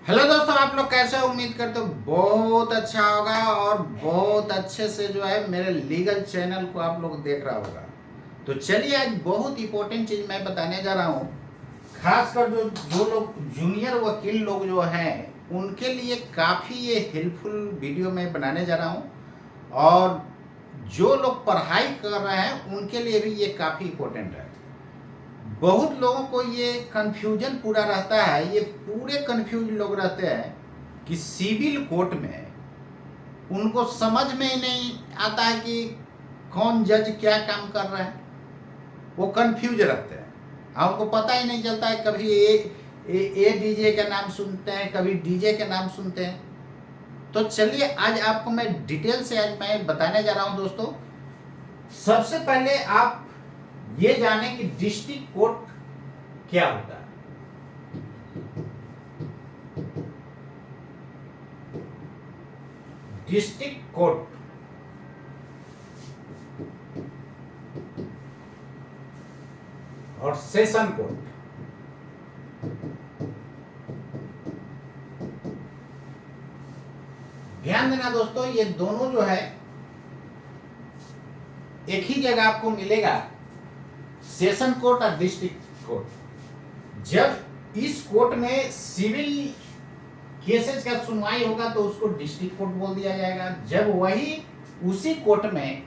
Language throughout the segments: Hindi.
हेलो दोस्तों, आप लोग कैसे हो? उम्मीद करते हो बहुत अच्छा होगा और बहुत अच्छे से जो है मेरे लीगल चैनल को आप लोग देख रहा होगा। तो चलिए, आज बहुत इंपॉर्टेंट चीज़ मैं बताने जा रहा हूँ। खासकर जो जो लोग जूनियर वकील लोग जो हैं उनके लिए काफ़ी ये हेल्पफुल वीडियो मैं बनाने जा रहा हूँ। और जो लोग पढ़ाई कर रहे हैं उनके लिए भी ये काफ़ी इंपॉर्टेंट है। बहुत लोगों को ये कन्फ्यूजन पूरा रहता है, ये पूरे कन्फ्यूज लोग रहते हैं कि सिविल कोर्ट में उनको समझ में ही नहीं आता है कि कौन जज क्या काम कर रहा है। वो कन्फ्यूज रहते हैं और उनको पता ही नहीं चलता है। कभी ए डीजे का नाम सुनते हैं, कभी डीजे का नाम सुनते हैं। तो चलिए, आज आपको मैं डिटेल से आज मैं बताने जा रहा हूं दोस्तों। सबसे पहले आप ये जाने कि डिस्ट्रिक्ट कोर्ट क्या होता है। डिस्ट्रिक्ट कोर्ट और सेशन कोर्ट, ध्यान देना दोस्तों, ये दोनों जो है एक ही जगह आपको मिलेगा। सेशन कोर्ट और डिस्ट्रिक्ट कोर्ट। जब इस कोर्ट में सिविल केसेस का सुनवाई होगा तो उसको डिस्ट्रिक्ट कोर्ट बोल दिया जाएगा। जब वही उसी कोर्ट में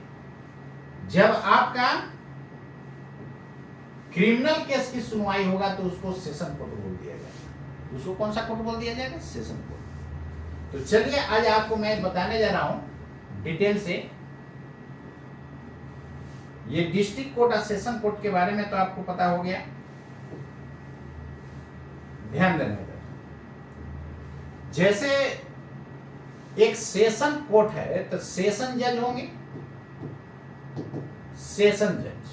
जब आपका क्रिमिनल केस की सुनवाई होगा तो उसको सेशन कोर्ट बोल दिया जाएगा। उसको कौन सा कोर्ट बोल दिया जाएगा? Session court. तो चलिए, आज आपको मैं बताने जा रहा हूं डिटेल से ये डिस्ट्रिक्ट कोर्ट और सेशन कोर्ट के बारे में। तो आपको पता हो गया, ध्यान देने का। जैसे एक सेशन कोर्ट है तो सेशन जज होंगे, सेशन जज।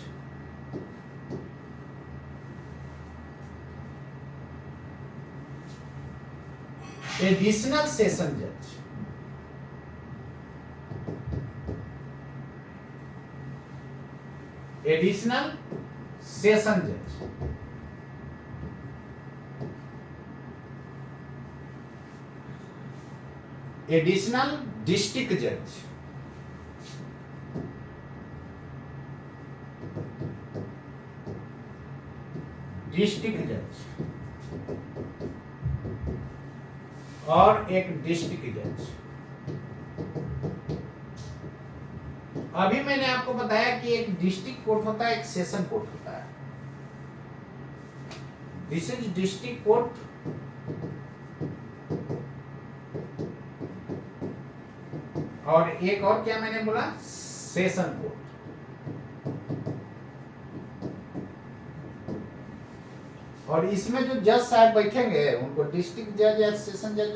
एडिशनल सेशन जज, एडिशनल सेशन जज, एडिशनल डिस्ट्रिक्ट जज, डिस्ट्रिक्ट जज और एक डिस्ट्रिक्ट जज। अभी मैंने आपको बताया कि एक डिस्ट्रिक्ट कोर्ट होता है, एक सेशन कोर्ट होता है। दिस इज डिस्ट्रिक्ट कोर्ट और एक और क्या मैंने बोला? Session court. और इसमें जो जज साहब बैठेंगे उनको डिस्ट्रिक्ट जज या सेशन जज,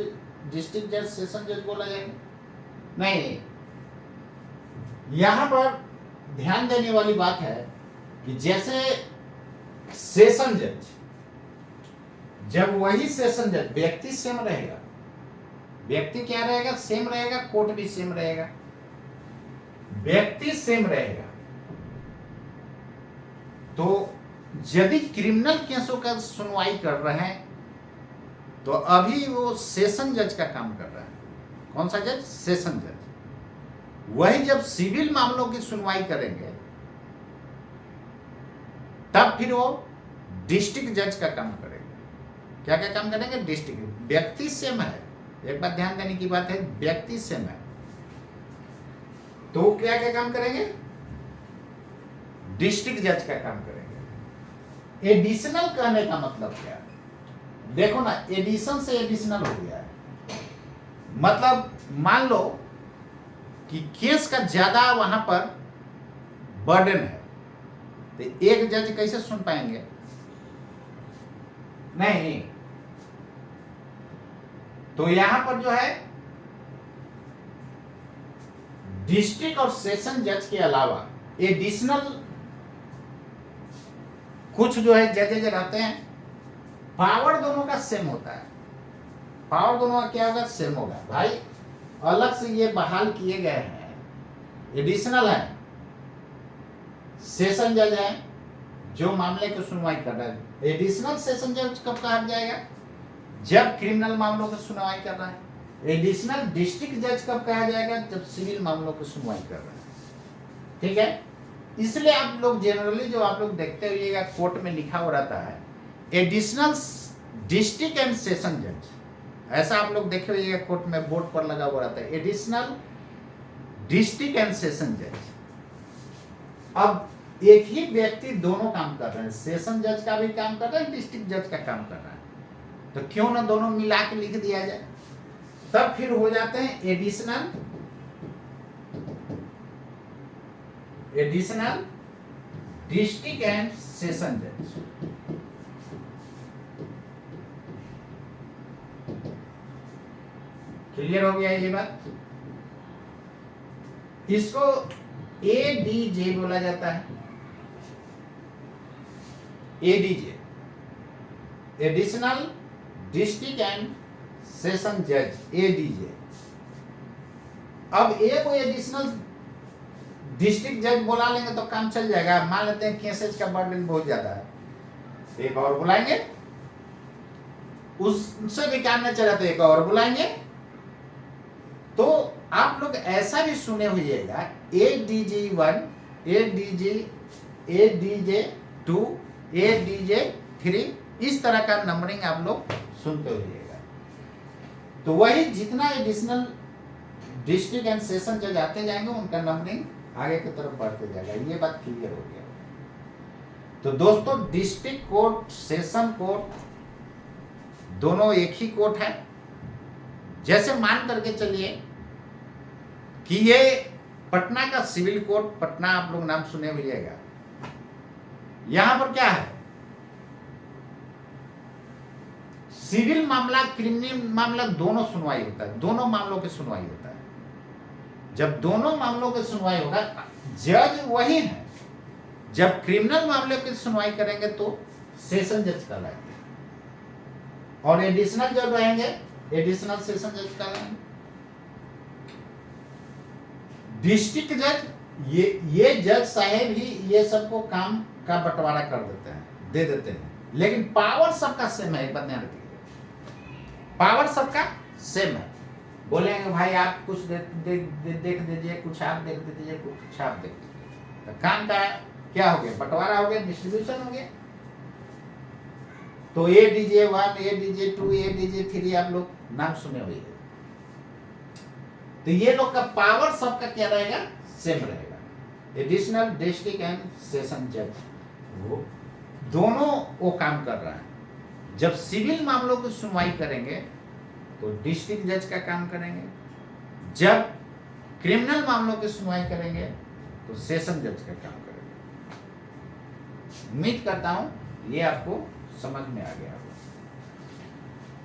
डिस्ट्रिक्ट जज सेशन जज बोला जाएगा? नहीं, यहां पर ध्यान देने वाली बात है कि जैसे सेशन जज, जब वही सेशन जज, व्यक्ति सेम रहेगा, व्यक्ति क्या रहेगा? सेम रहेगा। कोर्ट भी सेम रहेगा, व्यक्ति सेम रहेगा। तो यदि क्रिमिनल केसों का सुनवाई कर रहे हैं तो अभी वो सेशन जज का काम कर रहा है। कौन सा जज? सेशन जज। वही जब सिविल मामलों की सुनवाई करेंगे तब फिर वो डिस्ट्रिक्ट जज का काम करेंगे। क्या क्या काम करेंगे? डिस्ट्रिक्ट। व्यक्ति सेम है, एक बात ध्यान देने की बात है, व्यक्ति सेम है तो क्या क्या काम करेंगे? डिस्ट्रिक्ट जज का काम करेंगे। एडिशनल कहने का मतलब क्या है? देखो ना, एडिशन से एडिशनल हो गया है। मतलब मान लो कि केस का ज्यादा वहां पर बर्डन है तो एक जज कैसे सुन पाएंगे? नहीं। तो यहां पर जो है डिस्ट्रिक्ट और सेशन जज के अलावा एडिशनल कुछ जो है जजेज रहते हैं। पावर दोनों का सेम होता है। पावर दोनों का क्या होगा? सेम होगा। भाई अलग से ये बहाल किए गए हैं, एडिशनल है, सेशन जज है जो मामले की सुनवाई कर रहा है। एडिशनल सेशन जज कब कहा जाएगा? जब क्रिमिनल मामलों की सुनवाई कर रहा है। एडिशनल डिस्ट्रिक्ट जज कब कहा जाएगा? जब सिविल मामलों की सुनवाई कर रहा है। ठीक है, इसलिए आप लोग जनरली जो आप लोग देखते होइएगा कोर्ट में लिखा हो रहता है एडिशनल डिस्ट्रिक्ट एंड सेशन जज, ऐसा आप लोग देखे होइएगा कोर्ट में बोर्ड पर लगा हुआ रहता है एडिशनल डिस्ट्रिक्ट एंड सेशन जज। अब एक ही व्यक्ति दोनों काम कर रहे हैं, सेशन जज का भी काम कर रहा है, डिस्ट्रिक्ट जज का काम कर रहा है, तो क्यों ना दोनों मिला के लिख दिया जाए। तब फिर हो जाते हैं एडिशनल डिस्ट्रिक्ट एंड सेशन जज। क्लियर हो गया ये बात? इसको एडीजे बोला जाता है, ADJ additional district and session जज, एडीजे। अब एक एडिशनल डिस्ट्रिक्ट जज बुला लेंगे तो काम चल जाएगा। मान लेते हैं केसेज का बर्डन बहुत ज्यादा है, एक और बुलाएंगे, उससे भी काम नहीं चला तो एक और बुलाएंगे। तो आप लोग ऐसा भी सुने होइएगा ADG1, ADJ2, ADJ3, इस तरह का नंबरिंग आप लोग सुनते होइएगा। तो वही जितना एडिशनल डिस्ट्रिक्ट एंड सेशन जज आते जाएंगे उनका नंबरिंग आगे की तरफ बढ़ते जाएगा। ये बात क्लियर हो गया। तो दोस्तों डिस्ट्रिक्ट कोर्ट, सेशन कोर्ट दोनों एक ही कोर्ट है। जैसे मान करके चलिए कि ये पटना का सिविल कोर्ट, पटना आप लोग नाम सुने होइएगा। यहां पर क्या है, सिविल मामला क्रिमिनल मामला दोनों सुनवाई होता है, दोनों मामलों की सुनवाई होता है। जब दोनों मामलों की सुनवाई होगा, जज वही है। जब क्रिमिनल मामले की सुनवाई करेंगे तो सेशन जज कहलाएंगे, और एडिशनल जज रहेंगे एडिशनल सेशन जज कहलाएंगे। डिस्ट्रिक्ट जज ये जज साहेब ही ये सबको काम का बंटवारा कर देते हैं, दे देते हैं, लेकिन पावर सबका सेम है। एक बात ध्यान रखिए, पावर सबका सेम है। बोलेंगे भाई आप कुछ देख दीजिए, कुछ आप देख दीजिए, कुछ आप देख दीजिए, तो काम का क्या हो गया? बंटवारा हो गया, डिस्ट्रीब्यूशन हो गया। तो ADJ1, ADJ2, ADJ3 आप लोग नाम सुने हुए हैं। तो ये लोग का पावर सबका क्या रहेगा? सेम रहेगा। एडिशनल डिस्ट्रिक्ट एंड सेशन जज वो दोनों वो काम कर रहा है। जब सिविल मामलों की सुनवाई करेंगे तो डिस्ट्रिक्ट जज का काम करेंगे, जब क्रिमिनल मामलों की सुनवाई करेंगे तो सेशन जज का काम करेंगे। उम्मीद करता हूं ये आपको समझ में आ गया होगा।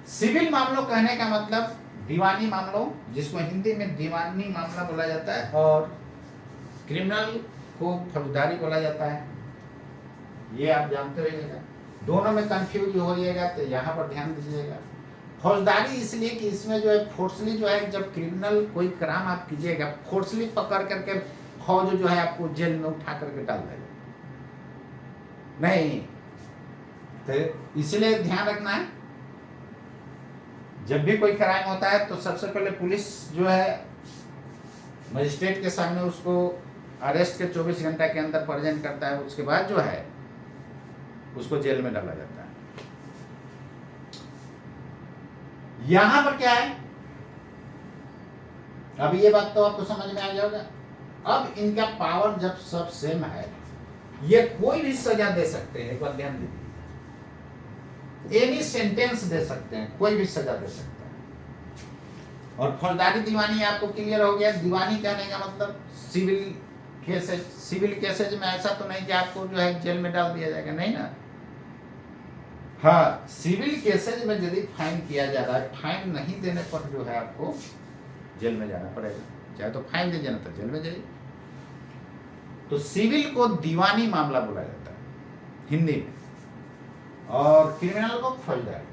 सिविल मामलों कहने का मतलब दीवानी मामलों, जिसको हिंदी में दीवानी मामला बोला जाता है, और क्रिमिनल को फौजदारी बोला जाता है। ये आप जानते रहिएगा, दोनों में कंफ्यूज होइएगा तो यहाँ पर ध्यान दीजिएगा। फौजदारी इसलिए कि इसमें जो है फोर्सली जो है, जब क्रिमिनल कोई क्राइम आप कीजिएगा, फोर्सली पकड़ करके फौज जो है आपको जेल में उठा करके डाल देगा, नहीं। तो इसलिए ध्यान रखना है, जब भी कोई क्राइम होता है तो सबसे पहले पुलिस जो है मजिस्ट्रेट के सामने उसको अरेस्ट के 24 घंटा के अंदर प्रेजेंट करता है, उसके बाद जो है उसको जेल में डाला जाता है। यहां पर क्या है, अब ये बात तो आपको समझ में आ जाएगा। अब इनका पावर जब सब सेम है, ये कोई भी सजा दे सकते हैं। एक बात ध्यान दीजिए, एनी सेंटेंस दे सकते हैं, कोई भी सजा दे सकते हैं। और फौजदारी दीवानी आपको क्लियर हो गया। दीवानी कहने का मतलब सिविल केसेज। सिविल केसेज में ऐसा तो नहीं कि आपको जो है जेल में डाल दिया जाएगा, नहीं ना। हाँ, सिविल केसेज में यदि फाइन किया जा रहा है, फाइन नहीं देने पर जो है आपको जेल में जाना पड़ेगा, चाहे तो फाइन दीजिए ना तो जेल में जाइए। तो सिविल को दीवानी मामला बोला जाता है हिंदी में, और क्रिमिनल को फौजदारी।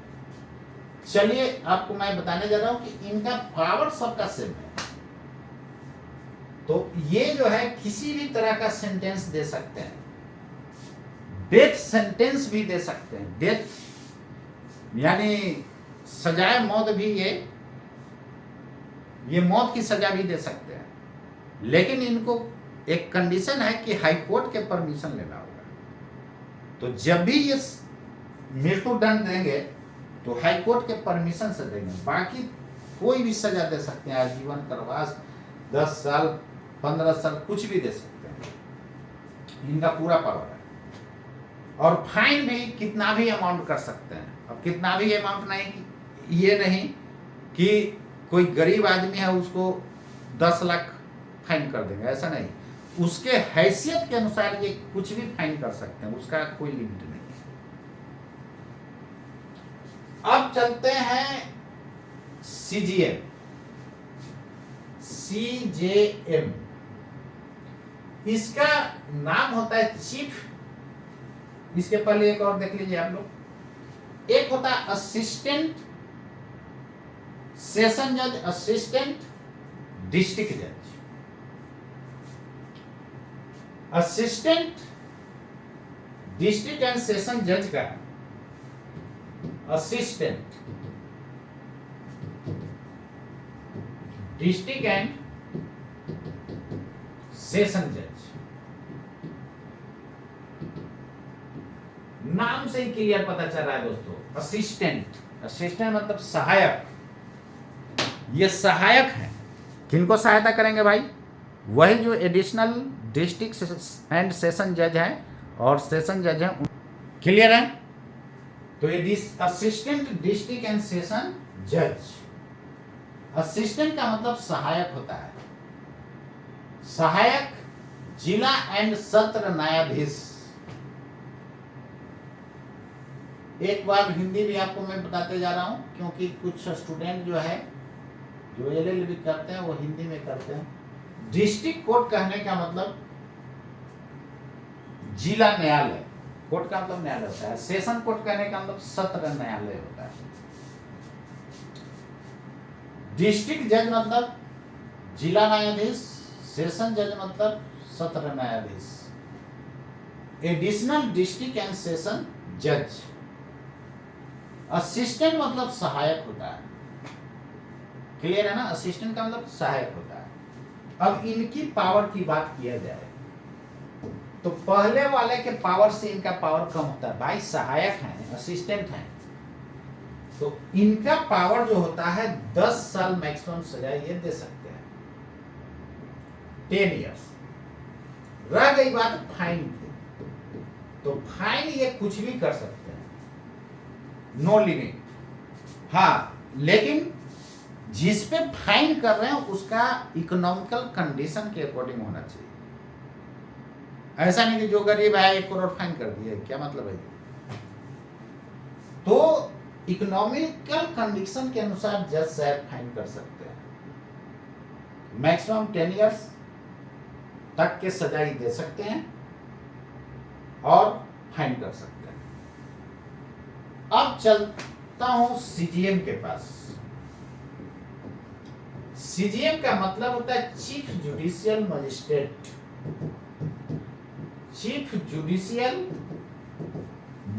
चलिए आपको मैं बताने जा रहा हूं कि इनका पावर सबका सेम है। तो ये जो है किसी भी तरह का सेंटेंस दे सकते हैं, डेथ सेंटेंस भी दे सकते हैं। डेथ यानी सजाए मौत भी ये मौत की सजा भी दे सकते हैं, लेकिन इनको एक कंडीशन है कि हाई कोर्ट के परमिशन लेना होगा। तो जब भी ये मृत्यु दंड देंगे तो हाई कोर्ट के परमिशन से देंगे, बाकी कोई भी सजा दे सकते हैं, आजीवन कारावास, 10 साल, 15 साल, कुछ भी दे सकते हैं, इनका पूरा पावर है। और फाइन भी कितना भी अमाउंट कर सकते हैं। अब कितना भी अमाउंट नहीं, ये नहीं कि कोई गरीब आदमी है उसको 10 लाख फाइन कर देंगे, ऐसा नहीं, उसके हैसियत के अनुसार ये कुछ भी फाइन कर सकते हैं, उसका कोई लिमिट नहीं है। अब चलते हैं सीजीएम, सीजेएम, इसका नाम होता है चीफ। इसके पहले एक और देख लीजिए आप लोग, एक होता है असिस्टेंट सेशन जज, असिस्टेंट डिस्ट्रिक्ट जज। असिस्टेंट डिस्ट्रिक्ट एंड सेशन जज का असिस्टेंट डिस्ट्रिक्ट एंड सेशन जज, नाम से ही क्लियर पता चल रहा है दोस्तों। असिस्टेंट, असिस्टेंट मतलब सहायक। ये सहायक है, किनको सहायता करेंगे भाई? वही जो एडिशनल डिस्ट्रिक्ट एंड सेशन जज है और सेशन जज है, क्लियर है? तो ये असिस्टेंट डिस्ट्रिक्ट एंड सेशन जज, असिस्टेंट का मतलब सहायक होता है। सहायक जिला एंड सत्र न्यायाधीश। एक बार हिंदी भी आपको मैं बताते जा रहा हूं, क्योंकि कुछ स्टूडेंट जो है जो एलएलबी करते हैं वो हिंदी में करते हैं। डिस्ट्रिक्ट कोर्ट कहने का मतलब जिला न्यायालय, कोर्ट का मतलब न्यायालय होता है। सेशन कोर्ट कहने का मतलब सत्र न्यायालय होता है। डिस्ट्रिक्ट जज मतलब जिला न्यायाधीश, सेशन जज मतलब सत्र न्यायाधीश, एडिशनल डिस्ट्रिक्ट एंड सेशन जज। असिस्टेंट मतलब सहायक होता है, क्लियर है ना? असिस्टेंट का मतलब सहायक होता है। अब इनकी पावर की बात किया जाए तो पहले वाले के पावर से इनका पावर कम होता है। भाई सहायक हैं, असिस्टेंट हैं, तो इनका पावर जो होता है 10 साल मैक्सिमम सजा ये दे सकते हैं, 10 इयर्स। रह गई बात फाइन की, तो फाइन ये कुछ भी कर सकते हैं, नो लिमिट। हाँ, लेकिन जिस पे फाइन कर रहे हैं उसका इकोनॉमिकल कंडीशन के अकॉर्डिंग होना चाहिए। ऐसा नहीं कि जो गरीब है 1 करोड़ फाइन कर दिया, क्या मतलब है? तो इकोनॉमिकल कंडीशन के अनुसार जज साहब फाइन कर सकते हैं, मैक्सिमम 10 इयर्स तक के सजा ही दे सकते हैं और फाइन कर सकते हैं। अब चलता हूं सीजीएम के पास। सीजीएम का मतलब होता है chief judicial magistrate, chief judicial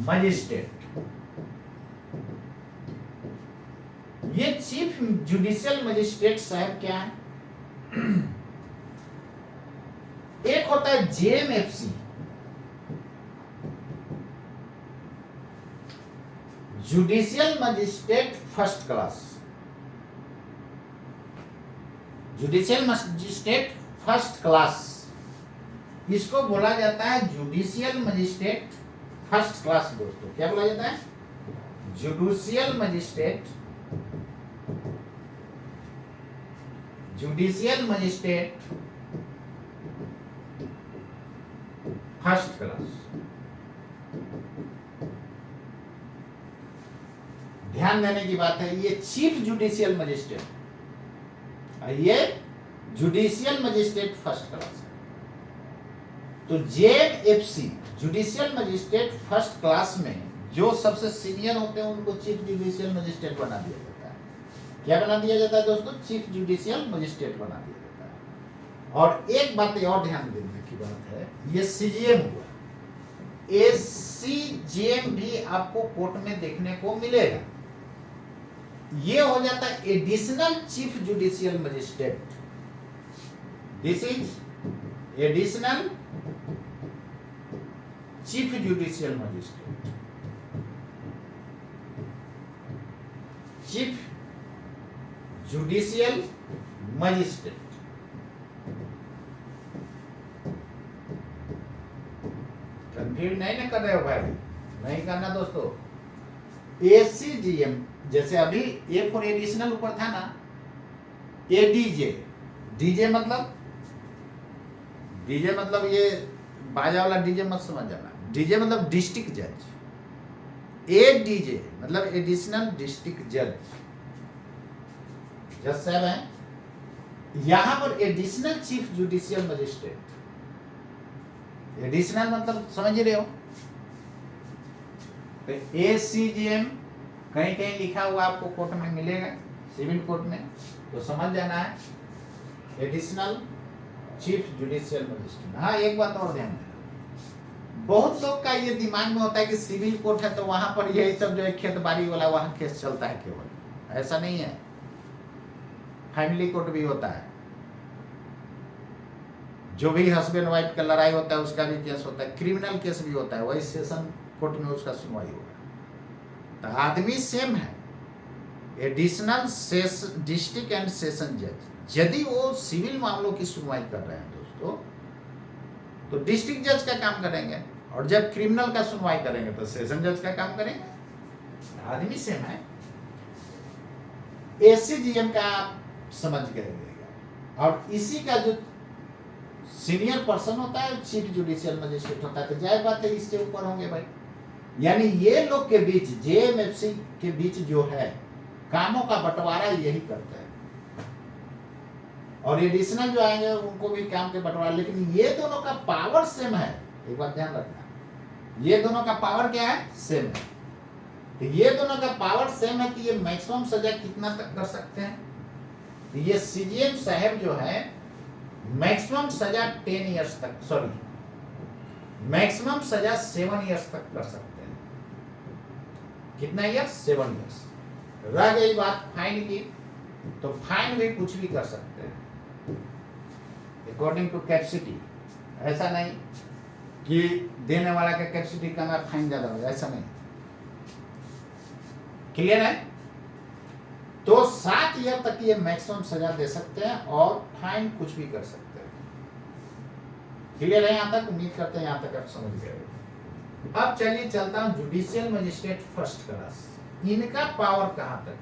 magistrate. ये चीफ जुडिशियल मजिस्ट्रेट साहब क्या है? एक होता है JMFC, judicial magistrate first class, judicial magistrate first class, इसको बोला जाता है जुडिशियल मजिस्ट्रेट फर्स्ट क्लास। दोस्तों क्या बोला जाता है? Judicial magistrate, judicial magistrate first class. ध्यान देने की बात है, ये चीफ जुडिशियल मजिस्ट्रेट, ये जुडिशियल मजिस्ट्रेट फर्स्ट क्लास है। तो JMFC judicial magistrate first class में जो सबसे सीनियर होते हैं उनको चीफ जुडिशियल मजिस्ट्रेट बना दिया जाता है। क्या बना दिया जाता है दोस्तों? चीफ जुडिशियल मजिस्ट्रेट बना दिया जाता है। और एक बात और ध्यान देने की बात है, ये सीजीएम हुआ, एसीजीएम भी आपको कोर्ट में देखने को मिलेगा। ये हो जाता है additional chief judicial magistrate. This is additional chief judicial magistrate. Chief judicial magistrate. Confuse नहीं ना कर रहे हो भाई? नहीं करना दोस्तों। एसीजीएम जैसे अभी ए फॉर एडिशनल ऊपर था ना, एडीजे। डीजे मतलब ये बाजा वाला डीजे मत समझ जाना। डीजे मतलब डिस्ट्रिक्ट जज। एडीजे मतलब एडिशनल डिस्ट्रिक्ट जज। जज साहब हैं यहां पर additional chief judicial magistrate. Additional मतलब समझ रहे हो? तो एसीजीएम कहीं कहीं लिखा हुआ आपको कोर्ट में मिलेगा, सिविल कोर्ट में, तो समझ जाना है एडिशनल चीफ जुडिशियल मजिस्ट्रेट। हाँ, एक बात और ध्यान देना, बहुत लोग का ये दिमाग में होता है कि सिविल कोर्ट है तो वहां पर यही सब जो है खेत बाड़ी वाला वहां केस चलता है केवल। ऐसा नहीं है, फैमिली कोर्ट भी होता है। जो भी हस्बैंड वाइफ का लड़ाई होता है उसका भी केस होता है, क्रिमिनल केस भी होता है, वही सेशन कोर्ट में उसका सुनवाई होगा। तो आदमी सेम है, एडिशनल डिस्ट्रिक्ट एंड सेशन जज। यदि वो सिविल मामलों की सुनवाई कर रहे हैं दोस्तों तो डिस्ट्रिक्ट जज का काम करेंगे, और जब क्रिमिनल का सुनवाई करेंगे तो सेशन जज का काम करेंगे। आदमी सेम है। एसीजीएम का आप समझ गए, और इसी का जो सीनियर पर्सन होता है चीफ जुडिशियल मजिस्ट्रेट होता है। तो जाहिर बात है इससे ऊपर होंगे भाई। यानी ये लोग के बीच, जेएमएफसी के बीच जो है कामों का बंटवारा यही करते हैं, और एडिशनल जो आएंगे उनको भी काम के बंटवारा। लेकिन ये दोनों का पावर सेम है, एक बात ध्यान रखना, ये दोनों का पावर क्या है? सेम है। तो ये दोनों का पावर सेम है कि ये मैक्सिमम सजा कितना तक कर सकते हैं? तो ये सीजीएम साहब जो है मैक्सिमम सजा 10 इयर्स तक, सॉरी मैक्सिमम सजा 7 इयर्स तक कर सकते हैं। कितना ईयर्स? 7 इयर्स। रह गई बात फाइन की, तो फाइन भी कुछ भी कर सकते हैं अकॉर्डिंग टू कैपेसिटी। ऐसा नहीं कि देने वाला का कैपेसिटी कम है फाइन ज्यादा होगा, ऐसा नहीं। क्लियर है? तो 7 ईयर तक ये मैक्सिमम सजा दे सकते हैं और फाइन कुछ भी कर सकते हैं। क्लियर है यहां तक? उम्मीद करते हैं यहां तक आप समझ गए। अब चलिए चलता हूं जुडिशियल मजिस्ट्रेट फर्स्ट क्लास। इनका पावर कहां तक है?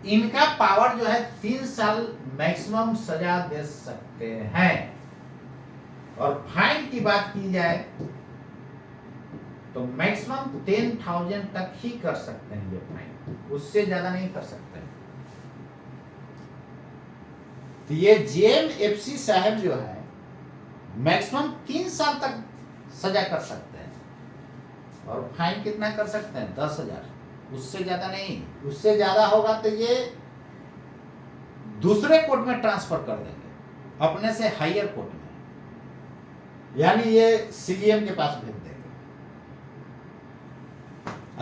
इनका पावर जो है 3 साल मैक्सिमम सजा दे सकते हैं, और फाइन की बात की जाए तो मैक्सिमम 10,000 तक ही कर सकते हैं ये फाइन, उससे ज्यादा नहीं कर सकते। तो ये जेएमएफसी साहब जो है मैक्सिमम 3 साल तक सजा कर सकते हैं, और फाइन कितना कर सकते हैं? 10,000, उससे ज्यादा नहीं। उससे ज्यादा होगा तो ये दूसरे कोर्ट में ट्रांसफर कर देंगे, अपने से हायर कोर्ट में, यानी ये सीजीएम के पास भेज देंगे।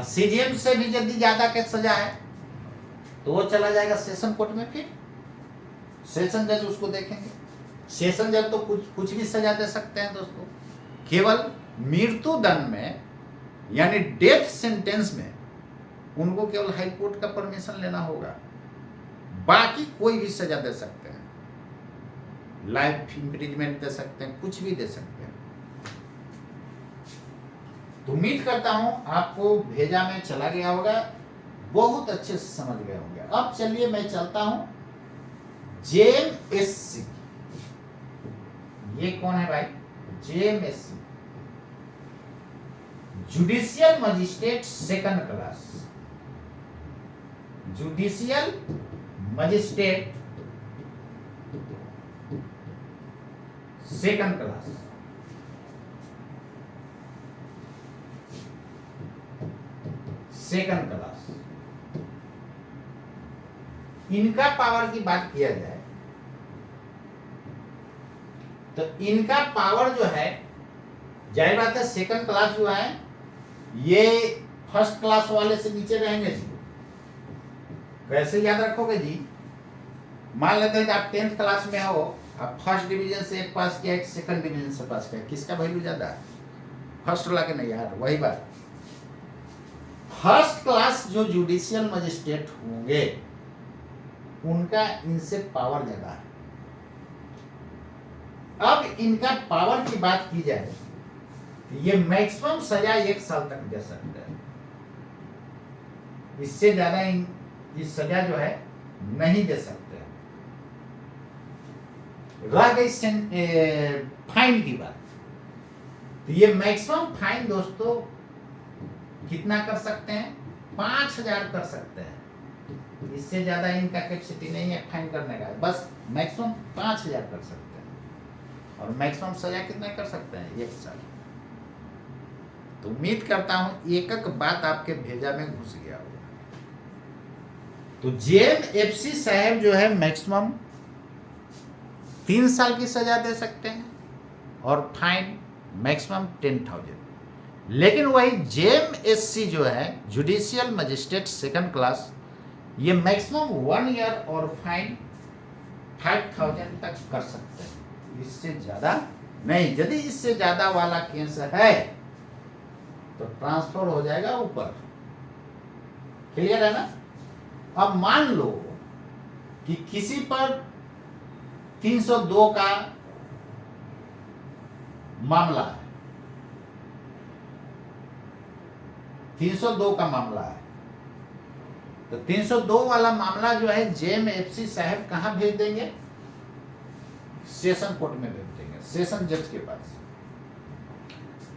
सीजीएम से भी यदि ज्यादा के सजा है तो वो चला जाएगा सेशन कोर्ट में, फिर सेशन जज उसको देखेंगे। सेशन जज तो कुछ भी सजा दे सकते हैं दोस्तों, केवल मृत्यु दंड में यानी डेथ सेंटेंस में उनको केवल हाई कोर्ट का परमिशन लेना होगा, बाकी कोई भी सजा दे सकते हैं, लाइफ इंप्रिजमेंट दे सकते हैं, कुछ भी दे सकते हैं। तो उम्मीद करता हूं आपको भेजा में चला गया होगा, बहुत अच्छे से समझ गए होंगे। अब चलिए मैं चलता हूं जेएमएससी। ये कौन है भाई? JMSC, judicial magistrate second class. Judicial magistrate second class. Second class. इनका पावर की बात किया जाए तो इनका पावर जो है, जाहिर बात है सेकंड क्लास जो है ये फर्स्ट क्लास वाले से नीचे रहेंगे जी। कैसे याद रखोगे जी? मान लेते हैं कि आप 10th क्लास में हो, आप फर्स्ट डिवीजन से एक पास किया, एक सेकंड डिवीजन से पास किया, किसका वैल्यू ज्यादा है? फर्स्ट वाला के नहीं यार, वही बात। फर्स्ट क्लास जो जुडिशियल मजिस्ट्रेट होंगे उनका इनसे पावर ज्यादा है। अब इनका पावर की बात की जाए, ये मैक्सिमम सजा 1 साल तक दे सकते हैं, इससे ज्यादा इस सजा जो है नहीं दे सकते। रह गई फाइन की बात, तो ये मैक्सिमम फाइन दोस्तों कितना कर सकते हैं? 5,000 कर सकते हैं। इससे ज्यादा इनका कैपेसिटी नहीं है फाइन करने का, बस मैक्सिमम 5,000 कर सकते हैं। और मैक्सिमम सजा कितना कर सकते हैं? 1 साल। तो उम्मीद करता हूं एक एक बात आपके भेजा में घुस गया होगा। तो JMFC साहब जो है मैक्सिमम 3 साल की सजा दे सकते हैं और फाइन मैक्सिमम 10,000। लेकिन वही JMSC जो है जुडिशियल मजिस्ट्रेट सेकंड क्लास, ये मैक्सिमम 1 ईयर और फाइन 5,000 तक कर सकते हैं, इससे ज्यादा नहीं। यदि इससे ज्यादा वाला केस है तो ट्रांसफर हो जाएगा ऊपर। क्लियर है ना? अब मान लो कि किसी पर 302 का मामला है, 302 का मामला है, तो 302 वाला मामला जो है JMFC साहब कहां भेज देंगे? सेशन कोर्ट में भेज देंगे, सेशन जज के पास।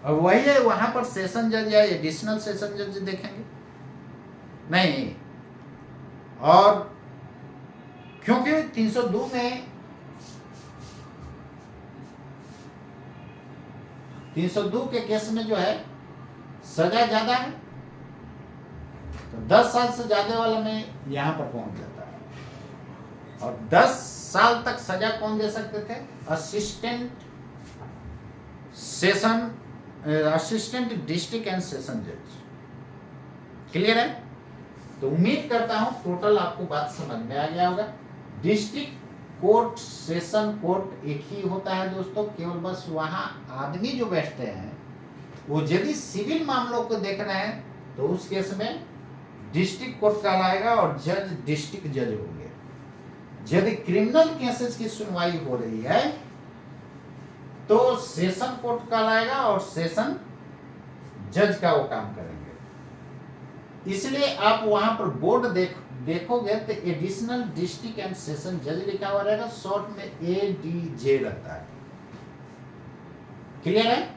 अब वही है, वहां पर सेशन जज या एडिशनल सेशन जज देखेंगे नहीं। और क्योंकि 302 में 302 के केस में जो है सजा ज्यादा है, तो 10 साल से ज्यादा वाला में यहां पर पहुंच जाता है। और 10 साल तक सजा कौन दे सकते थे? असिस्टेंट डिस्ट्रिक्ट एंड सेशन जज। क्लियर है? तो उम्मीद करता हूं टोटल आपको बात समझ में आ गया होगा। डिस्ट्रिक्ट कोर्ट सेशन कोर्ट एक ही होता है दोस्तों, केवल बस वहां आदमी जो बैठते हैं वो यदि सिविल मामलों को देख रहे हैं तो उस केस में डिस्ट्रिक्ट कोर्ट कहलाएगा और जज डिस्ट्रिक्ट जज होंगे। यदि क्रिमिनल केसेस की सुनवाई हो रही है तो सेशन कोर्ट कहलाएगा और सेशन जज का वो काम करेंगे। इसलिए आप वहां पर बोर्ड देखोगे तो एडिशनल डिस्ट्रिक्ट एंड सेशन जज लिखा हुआ रहेगा, शॉर्ट में ADJ रहता है। क्लियर है?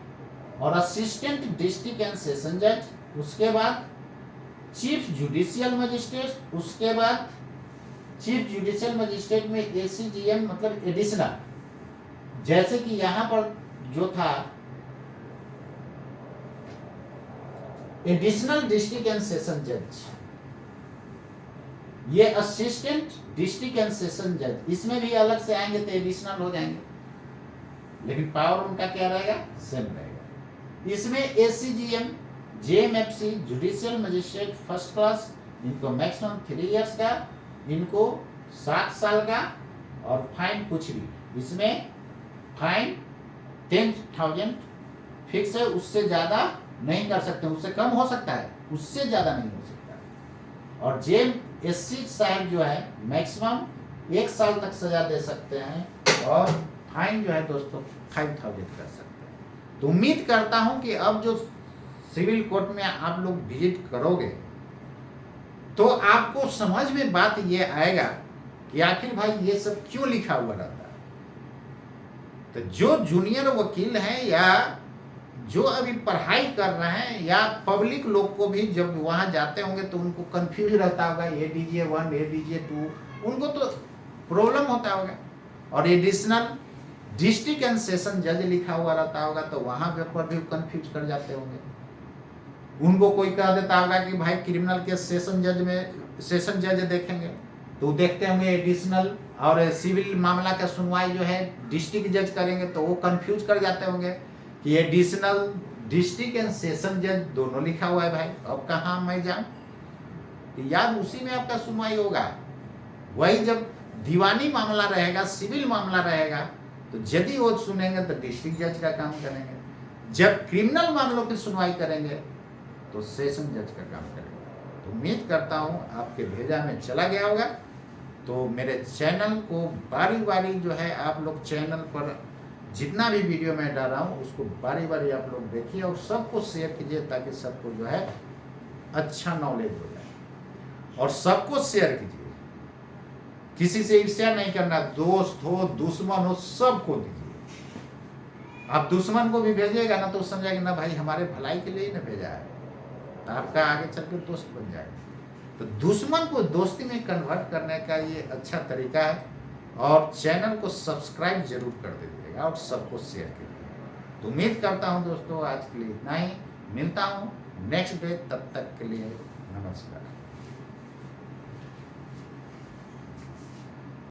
और असिस्टेंट डिस्ट्रिक्ट एंड सेशन जज, उसके बाद चीफ जुडिशियल मजिस्ट्रेट, उसके बाद चीफ जुडिशियल मजिस्ट्रेट में ACGM मतलब एडिशनल, जैसे कि यहां पर जो था एडिशनल डिस्ट्रिक्ट एंड सेशन जज, ये असिस्टेंट डिस्ट्रिक्ट एंड सेशन जज, इसमें भी अलग से आएंगे तो एडिशनल हो जाएंगे, लेकिन पावर उनका क्या रहेगा? सेम रहेगा। इसमें ACGM JMFC judicial magistrate first class, इनको मैक्सिमम 3 इयर्स का, इनको 7 साल का, और फाइन कुछ भी, इसमें फाइन 10,000 फिक्स है, उससे ज्यादा नहीं कर सकते, उससे कम हो सकता है, उससे ज्यादा नहीं हो सकता। और JMSC साहब जो है मैक्सिमम 1 साल तक सजा दे सकते हैं और फाइन जो है दोस्तों 5,000 कर सकते हैं। तो उम्मीद करता हूं कि अब जो सिविल कोर्ट में आप लोग विजिट करोगे तो आपको समझ में बात ये आएगा कि आखिर भाई ये सब क्यों लिखा हुआ रहता है। तो जो जूनियर वकील हैं या जो अभी पढ़ाई कर रहे हैं या पब्लिक लोग को भी जब वहां जाते होंगे तो उनको कंफ्यूज रहता होगा, ADJ 1 ADJ 2, उनको तो प्रॉब्लम होता होगा। और एडिशनल डिस्ट्रिक्ट एंड सेशन जज लिखा हुआ रहता होगा तो वहां पर भी कंफ्यूज कर जाते होंगे। उनको कोई कह देता होगा कि भाई क्रिमिनल के सेशन जज में सेशन जज देखेंगे तो देखते होंगे एडिशनल, और सिविल मामला का सुनवाई जो है डिस्ट्रिक्ट जज करेंगे तो वो कंफ्यूज कर जाते होंगे कि एडिशनल डिस्ट्रिक्ट एंड सेशन जज दोनों लिखा हुआ है भाई। अब कहाँ मैं जाऊँ? तो यार उसी में आपका सुनवाई होगा। वही जब दीवानी मामला रहेगा, सिविल मामला रहेगा, तो यदि वो सुनेंगे तो डिस्ट्रिक्ट जज का काम करेंगे। जब क्रिमिनल मामलों की सुनवाई करेंगे तो सेशन जज का काम करेंगे। तो उम्मीद करता हूँ आपके भेजा में चला गया होगा। तो मेरे चैनल को बारी बारी जो है आप लोग चैनल पर जितना भी वीडियो मैं डाल रहा हूँ उसको बारी बारी आप लोग देखिए और सबको शेयर कीजिए, ताकि सबको जो है अच्छा नॉलेज हो जाए। और सबको शेयर कीजिए, किसी से ईर्ष्या नहीं करना, दोस्त हो दुश्मन हो सबको दीजिए। आप दुश्मन को भी भेजिएगा ना तो समझेगा ना भाई हमारे भलाई के लिए ही ना भेजा है, तो आपका आगे चल के दोस्त बन जाएगा। तो दुश्मन को दोस्ती में कन्वर्ट करने का ये अच्छा तरीका है। और चैनल को सब्सक्राइब जरूर कर दीजिएगा और सबको शेयर कीजिएगा। तो उम्मीद करता हूँ दोस्तों आज के लिए इतना ही। मिलता हूँ नेक्स्ट डे, तब तक के लिए नमस्कार।